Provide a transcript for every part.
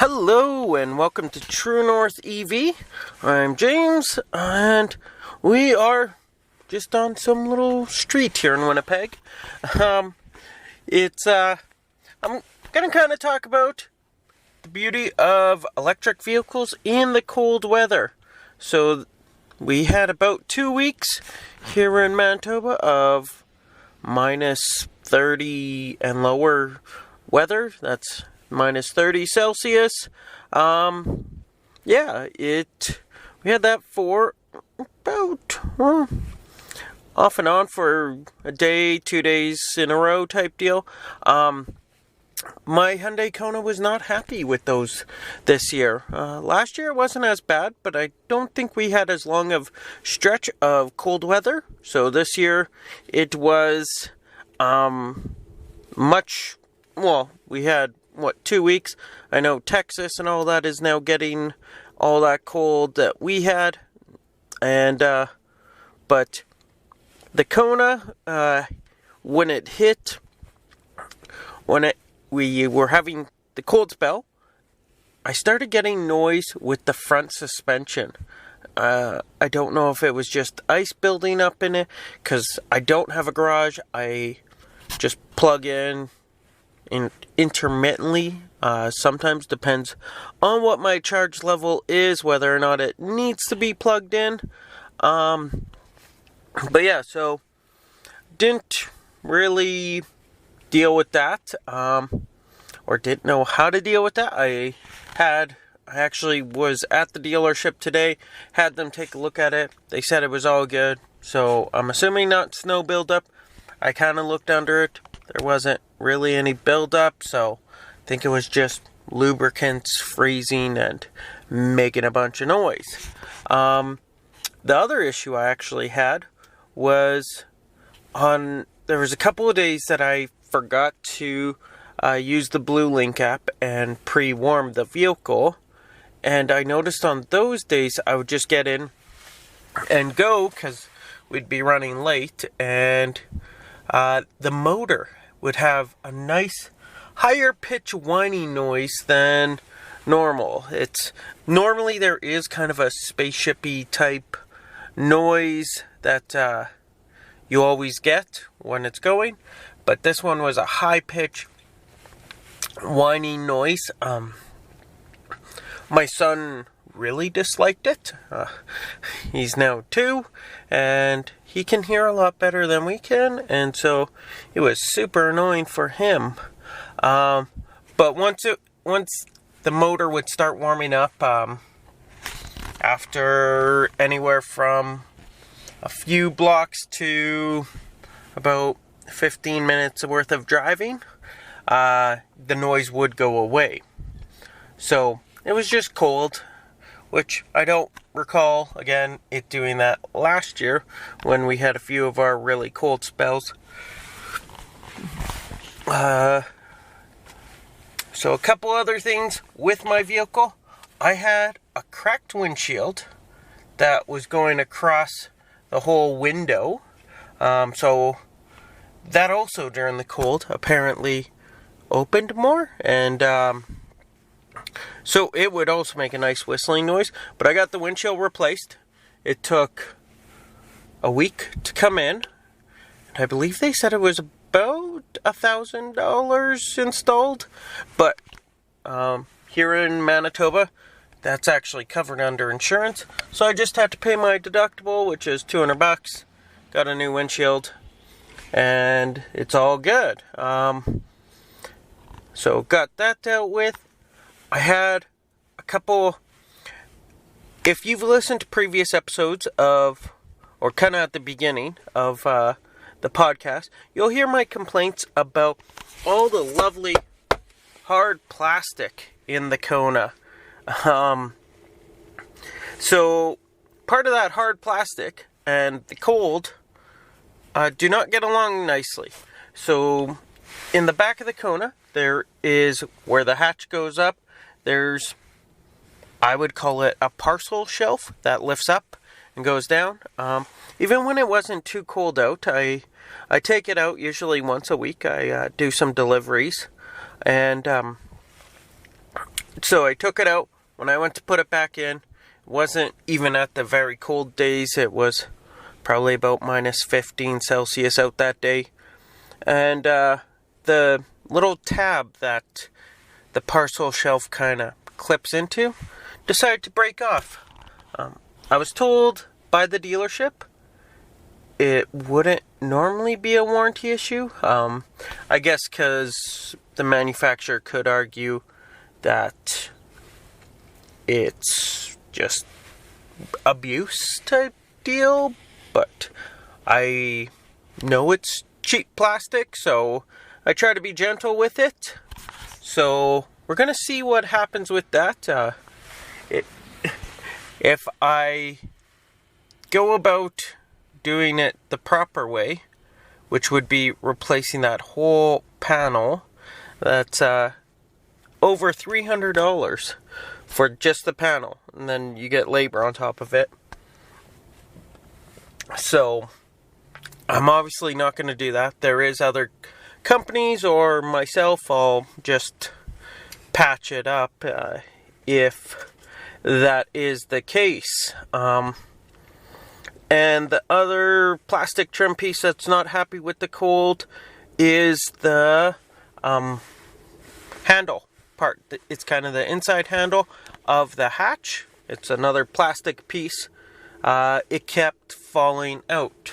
Hello and welcome to True North EV. I'm James and we are just on some little street here in Winnipeg. I'm gonna kind of talk about the beauty of electric vehicles in the cold weather. So we had about 2 weeks here in Manitoba of minus 30 and lower weather. That's minus 30 Celsius. We had that for about off and on for a day, 2 days in a row type deal. My Hyundai Kona was not happy with those this year. Last year it wasn't as bad, but I don't think we had as long of stretch of cold weather. So this year it was we had 2 weeks. I know Texas and all that is now getting all that cold that we had, and but the Kona, when we were having the cold spell, I started getting noise with the front suspension. I don't know if it was just ice building up in it, because I don't have a garage. I just plug in intermittently. Sometimes depends on what my charge level is, whether or not it needs to be plugged in. So didn't really deal with that, or didn't know how to deal with that. I actually was at the dealership today, had them take a look at it. They said it was all good, so I'm assuming not snow buildup. I kind of looked under it. There wasn't really any buildup, so I think it was just lubricants freezing and making a bunch of noise. The other issue I actually had was there was a couple of days that I forgot to use the Blue Link app and pre-warm the vehicle, and I noticed on those days I would just get in and go because we'd be running late, and the motor would have a nice higher pitch whining noise than normal. Normally there is kind of a spaceshipy type noise that you always get when it's going, but this one was a high pitch whining noise. My son really disliked it. He's now 2, and he can hear a lot better than we can, and so it was super annoying for him. But once the motor would start warming up, after anywhere from a few blocks to about 15 minutes worth of driving, the noise would go away. So it was just cold, which I don't recall, again, it doing that last year when we had a few of our really cold spells. So a couple other things with my vehicle. I had a cracked windshield that was going across the whole window. So that also during the cold apparently opened more, and so it would also make a nice whistling noise. But I got the windshield replaced. It took a week to come in. I believe they said it was about $1,000 installed. But here in Manitoba, that's actually covered under insurance. So I just had to pay my deductible, which is $200. Got a new windshield, and it's all good. So got that dealt with. I had a couple, if you've listened to previous episodes or kind of at the beginning of the podcast, you'll hear my complaints about all the lovely hard plastic in the Kona. So part of that hard plastic and the cold do not get along nicely. So in the back of the Kona, there is where the hatch goes up. There's, I would call it a parcel shelf that lifts up and goes down. Even when it wasn't too cold out, I take it out usually once a week. I do some deliveries, and So I took it out. When I went to put it back in, it wasn't even at the very cold days. It was probably about minus 15 Celsius out that day. And the little tab that the parcel shelf kind of clips into decided to break off. I was told by the dealership it wouldn't normally be a warranty issue. I guess because the manufacturer could argue that it's just abuse type deal, but I know it's cheap plastic, so I try to be gentle with it. So we're gonna see what happens with that. If I go about doing it the proper way, which would be replacing that whole panel, that's over $300 for just the panel, and then you get labor on top of it. So I'm obviously not going to do that. There is other companies, or myself, I'll just patch it up if that is the case. And the other plastic trim piece that's not happy with the cold is the handle part. It's kind of the inside handle of the hatch. It's another plastic piece. It kept falling out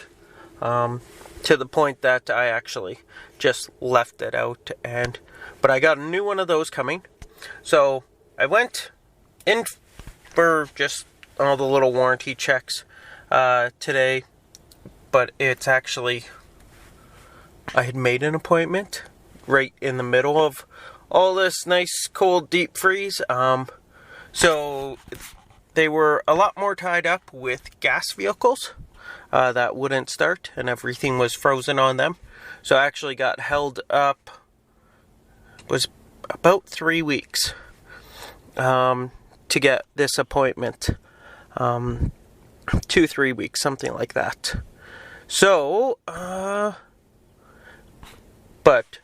to the point that I actually just left it out. But I got a new one of those coming. So I went in for just all the little warranty checks today, but it's actually, I had made an appointment right in the middle of all this nice cold deep freeze. So they were a lot more tied up with gas vehicles that wouldn't start, and everything was frozen on them. So I actually got held up, was about 3 weeks to get this appointment. 2-3 weeks, something like that. So, but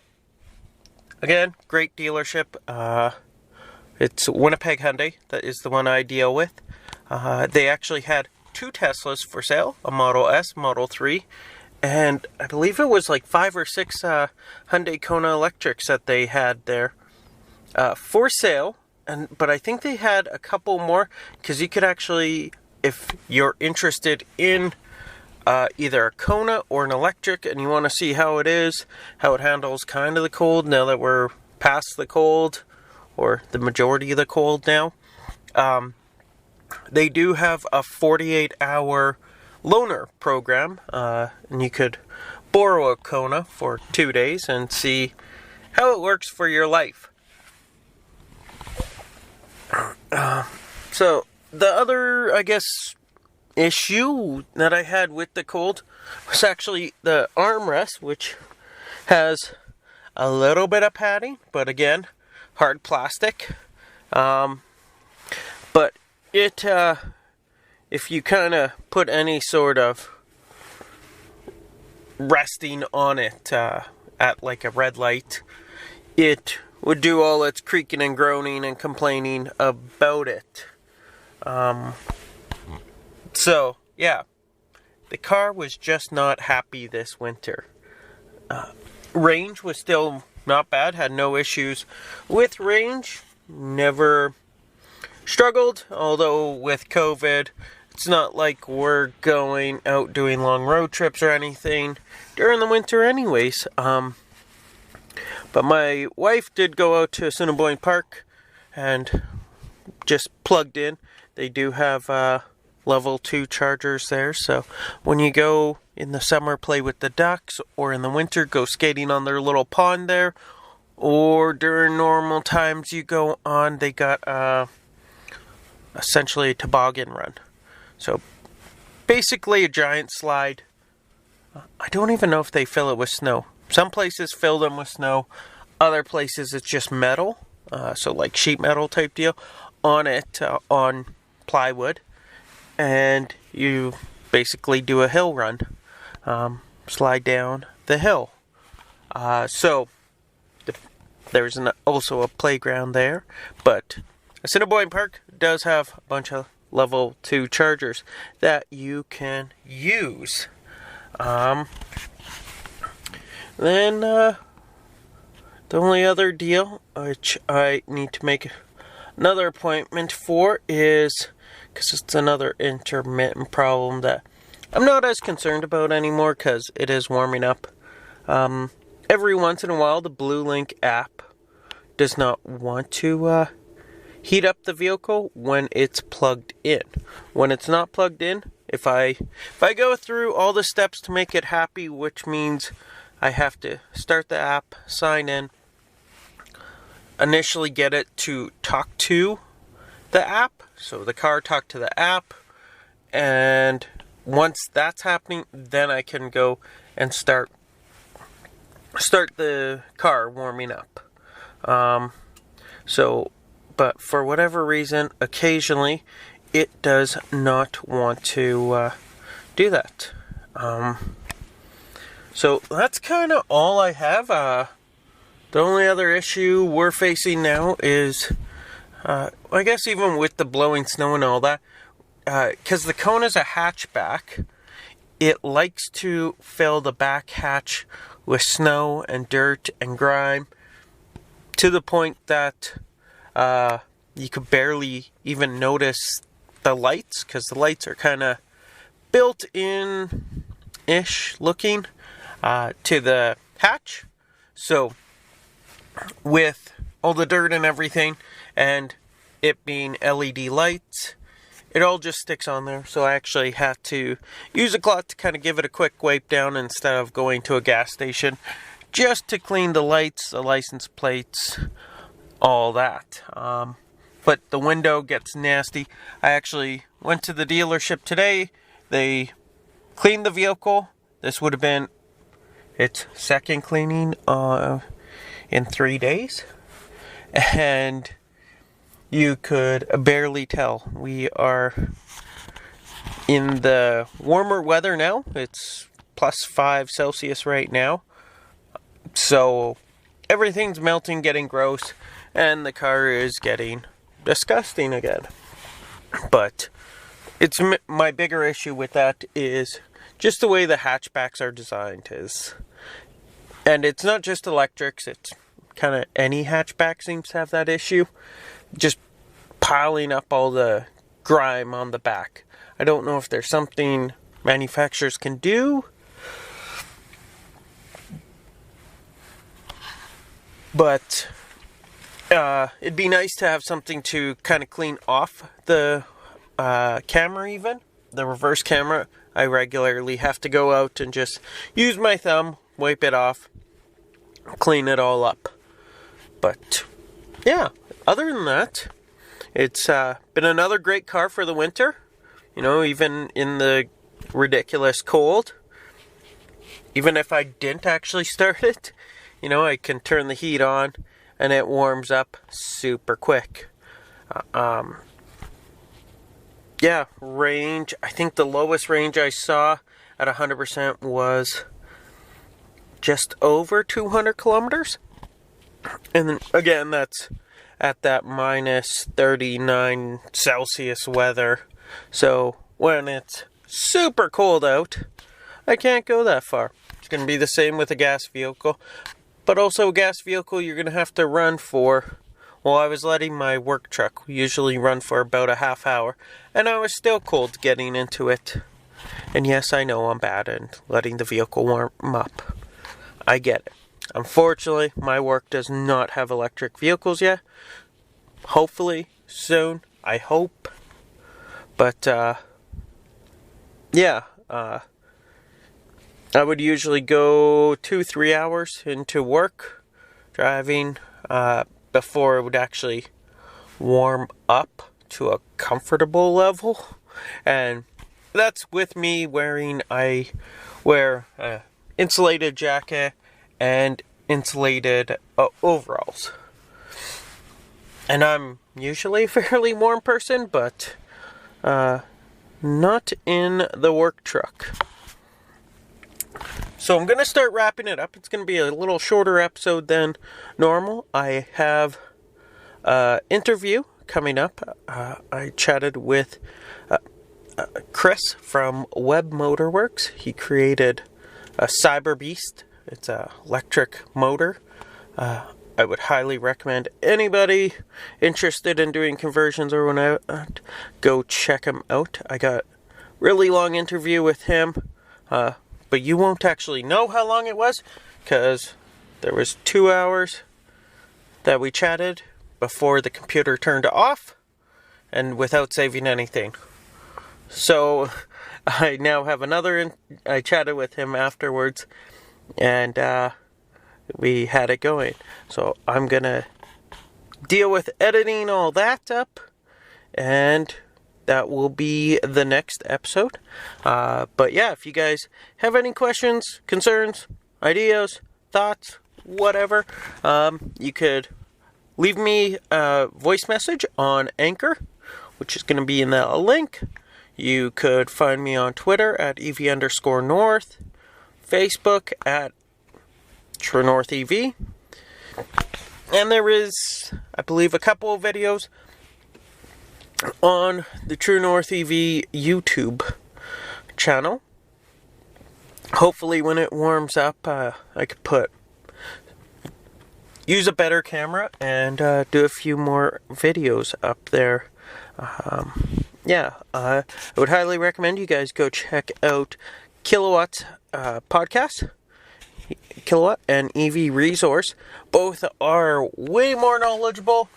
again, great dealership. It's Winnipeg Hyundai, that is the one I deal with. They actually had 2 Teslas for sale, a Model S, Model 3, and I believe it was like 5 or 6 Hyundai Kona electrics that they had there for sale. But I think they had a couple more, because you could actually, if you're interested in either a Kona or an electric, and you want to see how it is, how it handles kind of the cold now that we're past the cold, or the majority of the cold now, they do have a 48-hour loaner program, and you could borrow a Kona for 2 days and see how it works for your life. So the other, I guess, issue that I had with the cold was actually the armrest, which has a little bit of padding, but again, hard plastic. But it, if you kind of put any sort of resting on it at like a red light, it would do all its creaking and groaning and complaining about it. So, yeah, the car was just not happy this winter. Range was still not bad, had no issues with range, never struggled, although with COVID, it's not like we're going out doing long road trips or anything during the winter anyways. But my wife did go out to Assiniboine Park and just plugged in. They do have level 2 chargers there, so when you go in the summer play with the ducks, or in the winter go skating on their little pond there, or during normal times you go on, they got essentially a toboggan run. So basically a giant slide. I don't even know if they fill it with snow. Some places fill them with snow, other places it's just metal, so like sheet metal type deal on it, on plywood, and you basically do a hill run, slide down the hill. So There's also a playground there, but Assiniboine Park does have a bunch of level 2 chargers that you can use. Then the only other deal which I need to make another appointment for is, because it's another intermittent problem that I'm not as concerned about anymore because it is warming up. Every once in a while the Blue Link app does not want to heat up the vehicle when it's plugged in. When it's not plugged in, if I go through all the steps to make it happy, which means I have to start the app, sign in, initially get it to talk to the app, so the car talk to the app, and once that's happening, then I can go and start the car warming up. But for whatever reason, occasionally it does not want to do that. So that's kind of all I have. The only other issue we're facing now is, I guess even with the blowing snow and all that, because the Kona's a hatchback, it likes to fill the back hatch with snow and dirt and grime to the point that you could barely even notice the lights, because the lights are kind of built-in-ish looking to the hatch. So with all the dirt and everything, and it being LED lights, it all just sticks on there. So I actually had to use a cloth to kind of give it a quick wipe down instead of going to a gas station just to clean the lights, the license plates, all that. But the window gets nasty. I actually went to the dealership today. They cleaned the vehicle. This would have been its second cleaning in 3 days. And you could barely tell. We are in the warmer weather now. It's +5 Celsius right now. So everything's melting, getting gross, and the car is getting disgusting again. But it's my bigger issue with that is just the way the hatchbacks are designed and it's not just electrics, it's kind of any hatchback seems to have that issue, just piling up all the grime on the back. I don't know if there's something manufacturers can do, but it'd be nice to have something to kind of clean off the camera even. The reverse camera, I regularly have to go out and just use my thumb, wipe it off, clean it all up. But yeah, other than that, it's been another great car for the winter. You know, even in the ridiculous cold. Even if I didn't actually start it, you know, I can turn the heat on and it warms up super quick. Yeah, range, I think the lowest range I saw at 100% was just over 200 kilometers. And then again, that's at that -39 Celsius weather. So when it's super cold out, I can't go that far. It's going to be the same with a gas vehicle. But also a gas vehicle you're going to have to run for. Well, I was letting my work truck usually run for about a half hour, and I was still cold getting into it. And yes, I know I'm bad at letting the vehicle warm up. I get it. Unfortunately, my work does not have electric vehicles yet. Hopefully, soon. I hope. But, yeah. I would usually go 2-3 hours into work driving before it would actually warm up to a comfortable level. And that's with me wearing, I wear insulated jacket and insulated overalls. And I'm usually a fairly warm person, but not in the work truck. So I'm going to start wrapping it up. It's going to be a little shorter episode than normal. I have an interview coming up. I chatted with Chris from Web Motorworks. He created a Cyber Beast. It's an electric motor. I would highly recommend anybody interested in doing conversions or whatnot, go check him out. I got a really long interview with him, but you won't actually know how long it was, because there was 2 hours that we chatted before the computer turned off, and without saving anything. So, I now have I chatted with him afterwards, and we had it going. So I'm gonna deal with editing all that up, and that will be the next episode. But yeah, if you guys have any questions, concerns, ideas, thoughts, whatever, you could leave me a voice message on Anchor, which is going to be in the link. You could find me on Twitter at EV_North, Facebook at True North EV, and there is, I believe, a couple of videos on the True North EV YouTube channel. Hopefully when it warms up, I could use a better camera and do a few more videos up there. I would highly recommend you guys go check out Kilowatt podcast. Kilowatt and EV Resource. Both are way more knowledgeable,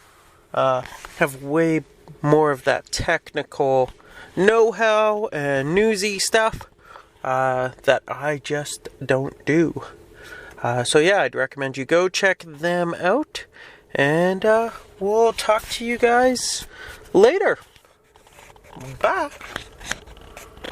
have way more of that technical know-how and newsy stuff that I just don't do. So yeah, I'd recommend you go check them out, and we'll talk to you guys later. Bye.